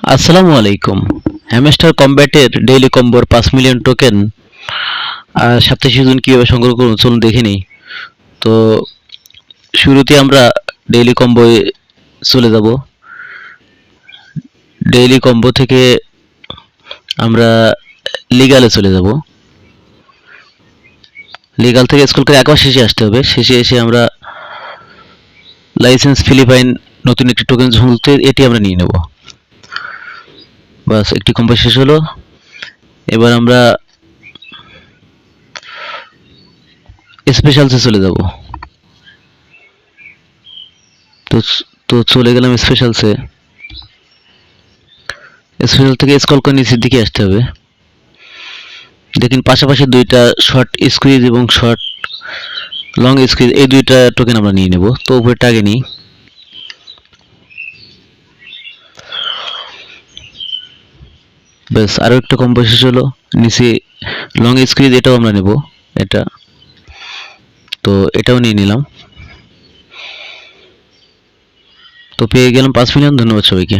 আসসালামু আলাইকুম। Hamster কম্ব্যাটের daily কম্বোর 5 million token সাপ্তাহিক সিজন কীভাবে সংগ্রহ করুন চলুন দেখে নিই। তো শুরুতে আমরা ডেইলি কম্বোয় চলে যাব। ডেইলি কম্বো থেকে আমরা লিগালে চলে যাব। লিগাল থেকে স্ক্রল করে একবার শেষে আসতে হবে। শেষে এসে আমরা লাইসেন্স ফিলিপাইন নতুন একটি টোকেন ঝুলতে এটি আমরা নিয়ে নেব। বাস একটি কম্বো শেষ হলো। এবার আমরা স্পেশালসে চলে যাব। তো তো চলে গেলাম স্পেশালসে। স্পেশাল থেকে স্ক্রল করে নিচের দিকে আসতে হবে। দেখুন পাশাপাশি দুইটা শর্ট স্কুইজ এবং শর্ট লং স্কুইজ এই দুইটা টোকেন আমরা নিয়ে নেব। তো উপরেরটা আগে নিই। ব্যাস আরও একটা কম্বো শেষ হলো। নিচে লং স্কুইজ এটাও আমরা নেব। এটা তো এটাও নিয়ে নিলাম। তো পেয়ে গেলাম 5 মিলিয়ন। ধন্যবাদ সবাইকে।